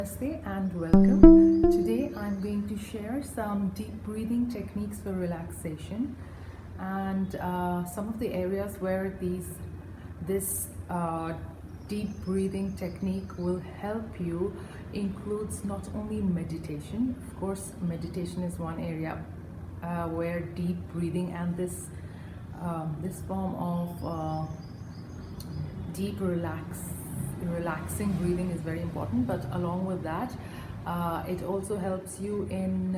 Namaste and welcome. Today I'm going to share some deep breathing techniques for relaxation and some of the areas where this deep breathing technique will help you includes not only meditation. Of course, meditation is one area where deep breathing and this form of deep relaxing breathing is very important, but along with that it also helps you in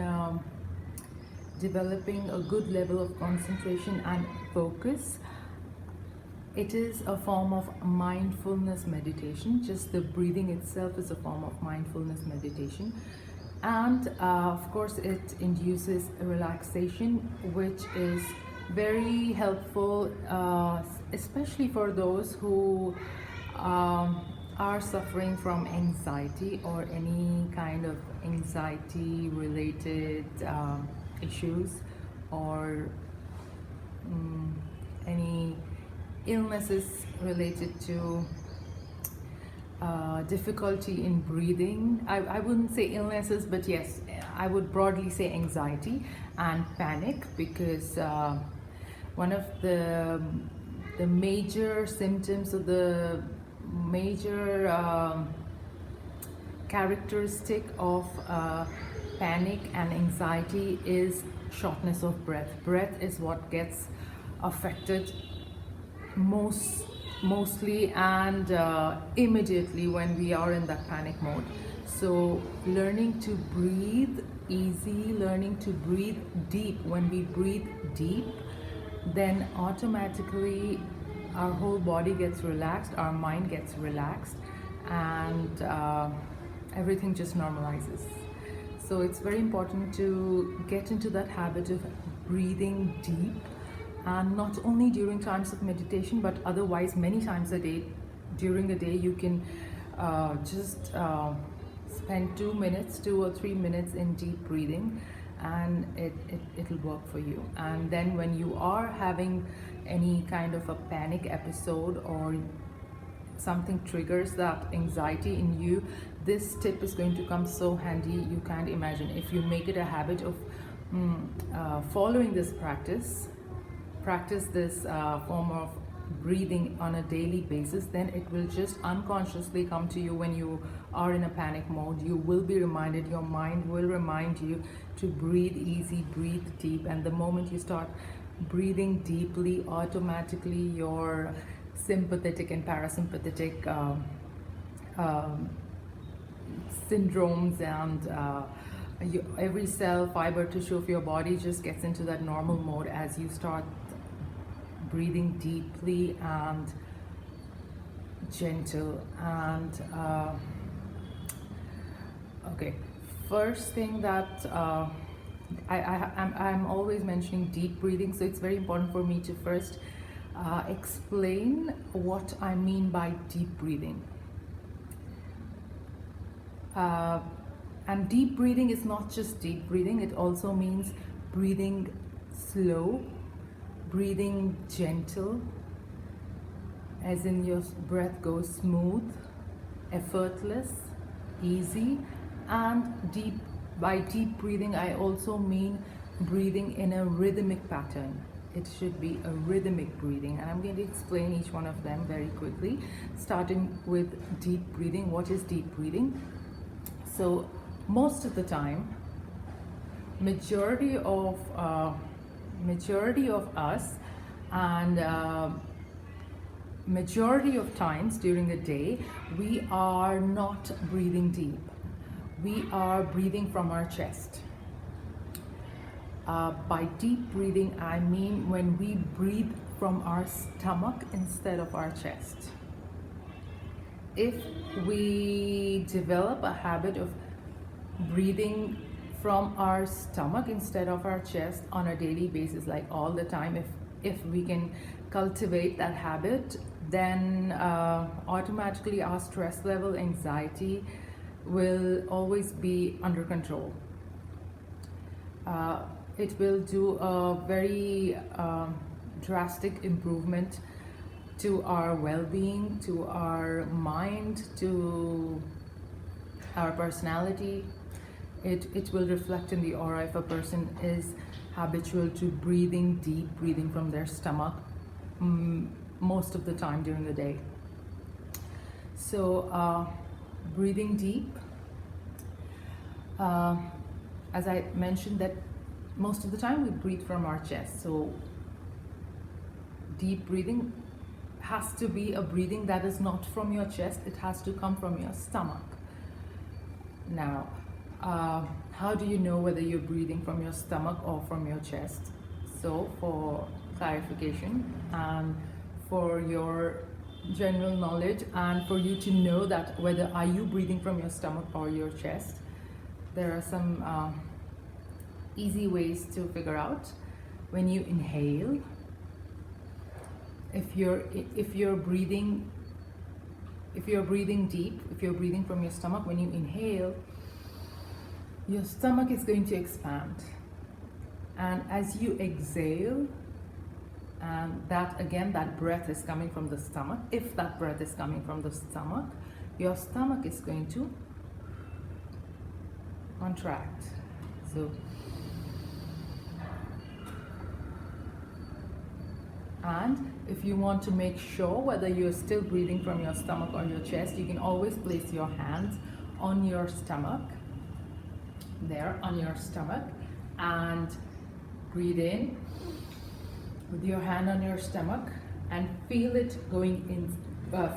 developing a good level of concentration and focus. It is a form of mindfulness meditation. Just the breathing itself is a form of mindfulness meditation, and of course it induces relaxation, which is very helpful, especially for those who are suffering from anxiety or any kind of anxiety related issues, or any illnesses related to difficulty in breathing. I wouldn't say illnesses, but yes, I would broadly say anxiety and panic, because one of the major symptoms of the major characteristic of panic and anxiety is shortness of breath. Breath is what gets affected mostly and immediately when we are in that panic mode. So learning to breathe easy, learning to breathe deep. When we breathe deep, then automatically our whole body gets relaxed, our mind gets relaxed, and everything just normalizes. So it's very important to get into that habit of breathing deep, and not only during times of meditation, but otherwise many times a day. During the day you can just spend 2 or 3 minutes in deep breathing, and it'll work for you. And then when you are having any kind of a panic episode or something triggers that anxiety in you, this tip is going to come so handy you can't imagine. If you make it a habit of following this practice this form of breathing on a daily basis, then it will just unconsciously come to you when you are in a panic mode. You will be reminded, your mind will remind you to breathe easy, breathe deep, and the moment you start breathing deeply, automatically your sympathetic and parasympathetic syndromes and every cell, fiber, tissue of your body just gets into that normal mode as you start breathing deeply and gentle. And okay, first thing that I'm always mentioning deep breathing, so it's very important for me to first explain what I mean by deep breathing. And deep breathing is not just deep breathing, it also means breathing slow, breathing gentle, as in your breath goes smooth, effortless, easy. And deep, by deep breathing I also mean breathing in a rhythmic pattern. It should be a rhythmic breathing, and I'm going to explain each one of them very quickly, starting with deep breathing. What is deep breathing? So most of the time, majority of us, and majority of times during the day, we are not breathing deep. We are breathing from our chest. By deep breathing, I mean when we breathe from our stomach instead of our chest. If we develop a habit of breathing from our stomach instead of our chest on a daily basis, like all the time, if we can cultivate that habit, then automatically our stress level, anxiety will always be under control. It will do a very drastic improvement to our well-being, to our mind, to our personality. It will reflect in the aura if a person is habitual to breathing deep, breathing from their stomach most of the time during the day. So breathing deep, as I mentioned, that most of the time we breathe from our chest. So deep breathing has to be a breathing that is not from your chest, it has to come from your stomach. Now, how do you know whether you're breathing from your stomach or from your chest? So for clarification and for your general knowledge and for you to know that whether are you breathing from your stomach or your chest, there are some easy ways to figure out. When you inhale, if you're breathing deep, if you're breathing from your stomach, when you inhale, your stomach is going to expand, and as you exhale, and that again, that breath is coming from the stomach, if that breath is coming from the stomach, your stomach is going to contract. So and if you want to make sure whether you're still breathing from your stomach or your chest, you can always place your hands on your stomach, there on your stomach, and breathe in with your hand on your stomach and feel it going in,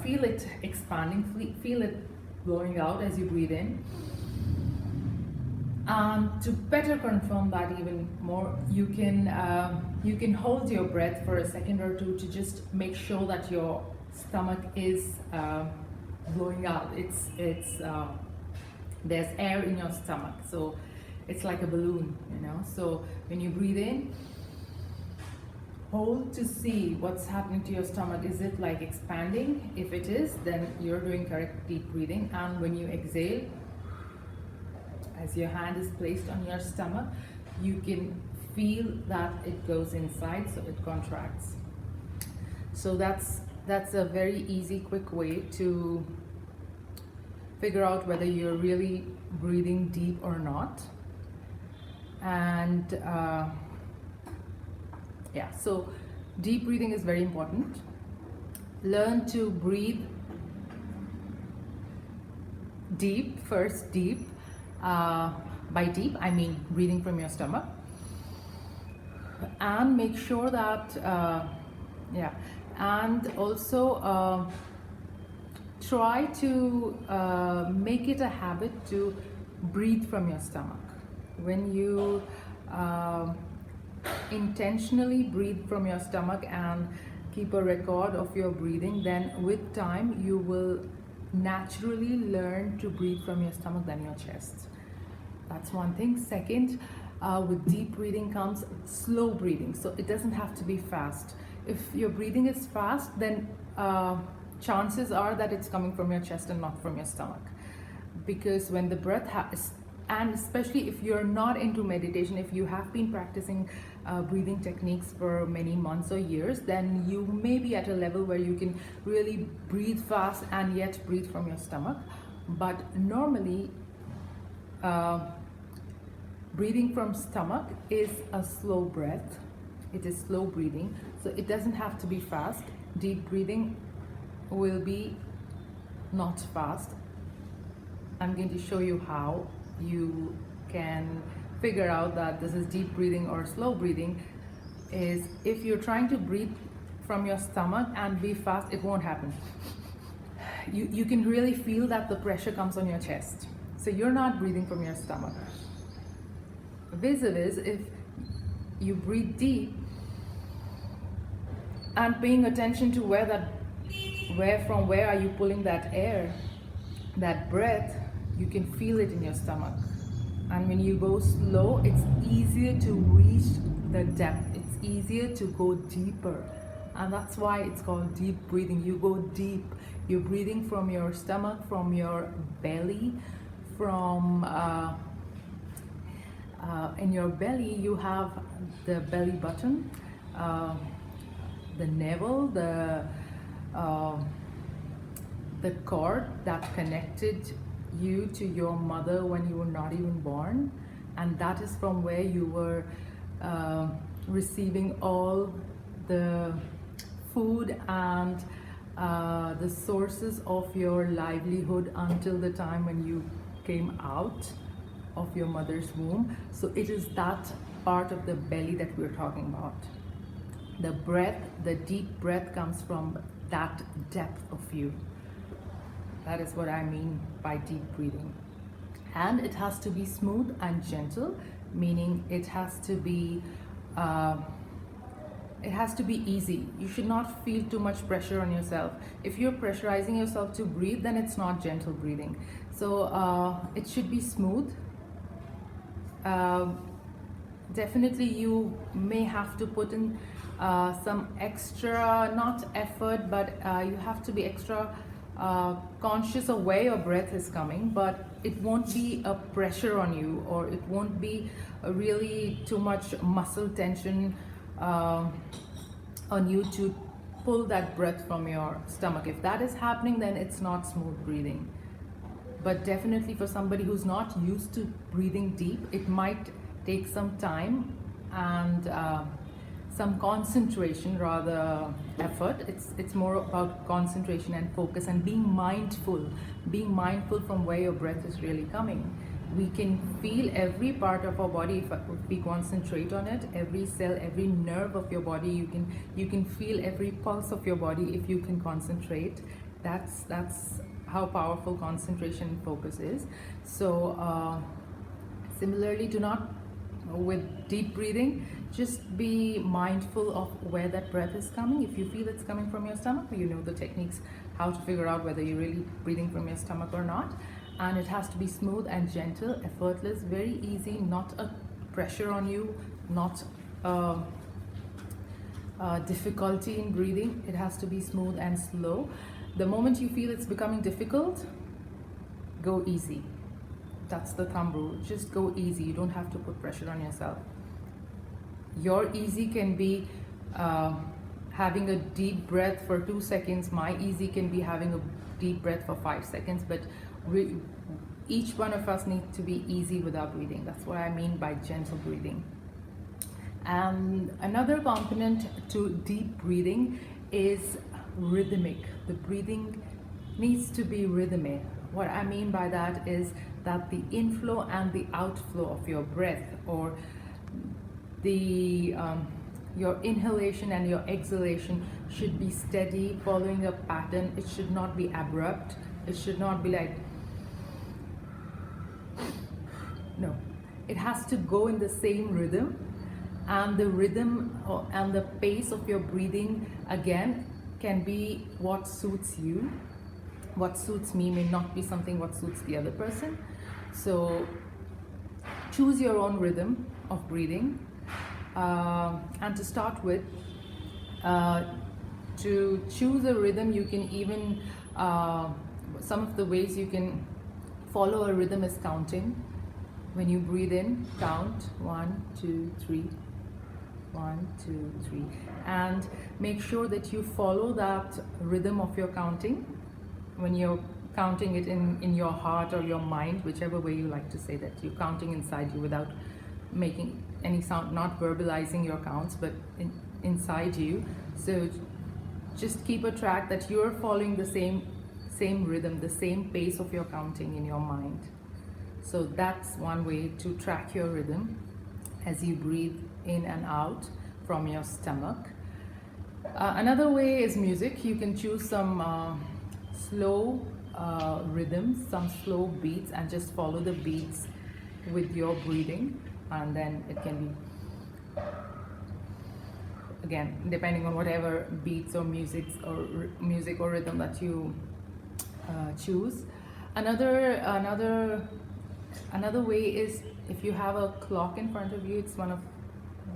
feel it expanding, feel it blowing out as you breathe in. To better confirm that even more, you can hold your breath for a second or two to just make sure that your stomach is blowing out. There's air in your stomach, so it's like a balloon, you know. So when you breathe in, hold to see what's happening to your stomach. Is it like expanding? If it is, then you're doing correct deep breathing. And when you exhale, as your hand is placed on your stomach, you can feel that it goes inside, so it contracts. So that's a very easy, quick way to figure out whether you're really breathing deep or not. And yeah, so deep breathing is very important. Learn to breathe deep, first deep. By deep, I mean breathing from your stomach. And make sure that, yeah, and also try to make it a habit to breathe from your stomach. When you intentionally breathe from your stomach and keep a record of your breathing, then with time you will naturally learn to breathe from your stomach than your chest. That's one thing. Second, with deep breathing comes slow breathing, so it doesn't have to be fast. If your breathing is fast, then chances are that it's coming from your chest and not from your stomach, because when the breath and especially if you're not into meditation, if you have been practicing breathing techniques for many months or years, then you may be at a level where you can really breathe fast and yet breathe from your stomach. But normally breathing from stomach is a slow breath. It is slow breathing, so it doesn't have to be fast. Deep breathing will be not fast. I'm going to show you how you can figure out that this is deep breathing or slow breathing. Is if you're trying to breathe from your stomach and be fast, it won't happen. You can really feel that the pressure comes on your chest, so you're not breathing from your stomach. Vis-a-vis, if you breathe deep and paying attention to from where are you pulling that air, that breath, you can feel it in your stomach. And when you go slow, it's easier to reach the depth, it's easier to go deeper, and that's why it's called deep breathing. You go deep, you're breathing from your stomach, from your belly, from in your belly you have the belly button, the navel, the cord that connected you to your mother when you were not even born, and that is from where you were receiving all the food and the sources of your livelihood until the time when you came out of your mother's womb. So it is that part of the belly that we're talking about. The breath, the deep breath comes from that depth of you. That is what I mean by deep breathing. And it has to be smooth and gentle, meaning it has to be easy. You should not feel too much pressure on yourself. If you're pressurizing yourself to breathe, then it's not gentle breathing. So it should be smooth. Definitely you may have to put in some extra, not effort, but you have to be extra conscious of where your breath is coming, but it won't be a pressure on you, or it won't be a really too much muscle tension on you to pull that breath from your stomach. If that is happening, then it's not smooth breathing. But definitely for somebody who's not used to breathing deep, it might take some time and some concentration, rather effort. It's more about concentration and focus and being mindful from where your breath is really coming. We can feel every part of our body if we concentrate on it. Every cell, every nerve of your body, you can feel every pulse of your body if you can concentrate. That's how powerful concentration and focus is. So similarly, with deep breathing, just be mindful of where that breath is coming. If you feel it's coming from your stomach, you know the techniques how to figure out whether you're really breathing from your stomach or not. And it has to be smooth and gentle, effortless, very easy, not a pressure on you, not difficulty in breathing. It has to be smooth and slow. The moment you feel it's becoming difficult, go easy. That's the thumb rule. Just go easy. You don't have to put pressure on yourself. Your easy can be having a deep breath for 2 seconds. My easy can be having a deep breath for 5 seconds. But each one of us needs to be easy with our breathing. That's what I mean by gentle breathing. And another component to deep breathing is rhythmic. The breathing needs to be rhythmic. What I mean by that is that the inflow and the outflow of your breath, or your inhalation and your exhalation, should be steady, following a pattern. It should not be abrupt. It should not be like, no. It has to go in the same rhythm, and the rhythm and the pace of your breathing, again, can be what suits you. What suits me may not be something what suits the other person. So choose your own rhythm of breathing. And to start with, to choose a rhythm, you can even, some of the ways you can follow a rhythm is counting. When you breathe in, count 1, 2, 3. 1, 2, 3. And make sure that you follow that rhythm of your counting. When you're counting it in your heart or your mind, whichever way you like to say that, you're counting inside you without making any sound, not verbalizing your counts, but inside you. So just keep a track that you're following the same rhythm, the same pace of your counting in your mind. So that's one way to track your rhythm as you breathe in and out from your stomach. Another way is music. You can choose some slow rhythms, some slow beats, and just follow the beats with your breathing. And then it can be, again, depending on whatever beats or music or rhythm that you choose. Another way is, if you have a clock in front of you, it's one of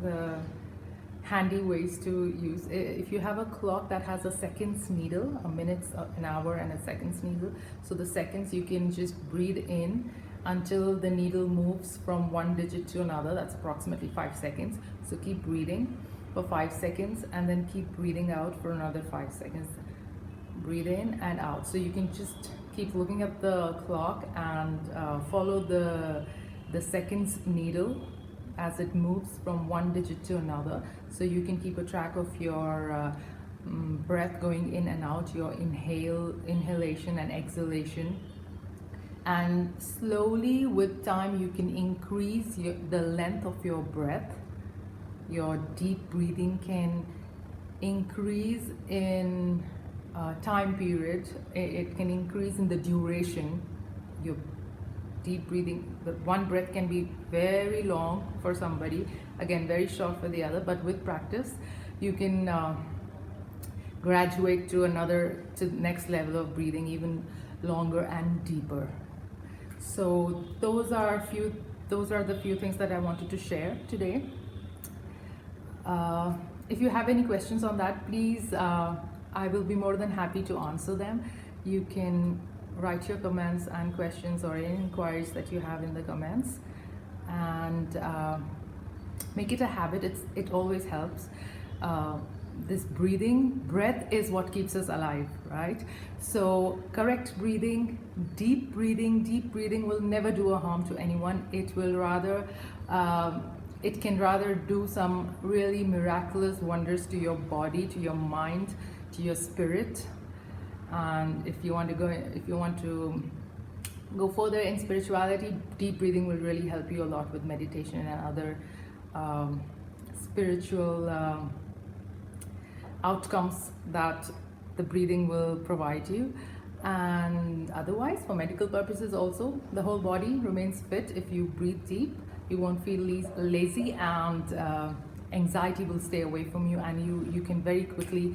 the handy ways to use. If you have a clock that has a seconds needle, a minutes, an hour, and a seconds needle, so the seconds, you can just breathe in until the needle moves from one digit to another. That's approximately 5 seconds. So keep breathing for 5 seconds, and then keep breathing out for another 5 seconds. Breathe in and out. So you can just keep looking at the clock and follow the seconds needle as it moves from one digit to another, so you can keep a track of your breath going in and out, your inhalation and exhalation. And slowly with time you can increase the length of your breath. Your deep breathing can increase in time period. It can increase in the duration. Your deep breathing, the one breath can be very long for somebody, again very short for the other, but with practice you can graduate to the next level of breathing, even longer and deeper. So those are the few things that I wanted to share today. If you have any questions on that, please, I will be more than happy to answer them. You can write your comments and questions or any inquiries that you have in the comments, and make it a habit. It always helps. This breath is what keeps us alive, right? So correct breathing, deep breathing will never do a harm to anyone. It will rather it can rather do some really miraculous wonders to your body, to your mind, to your spirit. And if you want to go further in spirituality, deep breathing will really help you a lot with meditation and other spiritual outcomes that the breathing will provide you. And otherwise, for medical purposes also, the whole body remains fit if you breathe deep. You won't feel lazy, and anxiety will stay away from you, and you can very quickly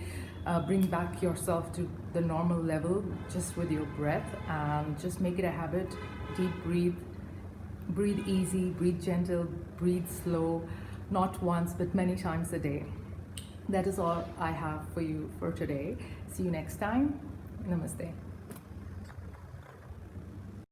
bring back yourself to the normal level just with your breath. And just make it a habit. Deep breathe easy, breathe gentle, breathe slow, not once but many times a day. That is all I have for you for today. See you next time. Namaste.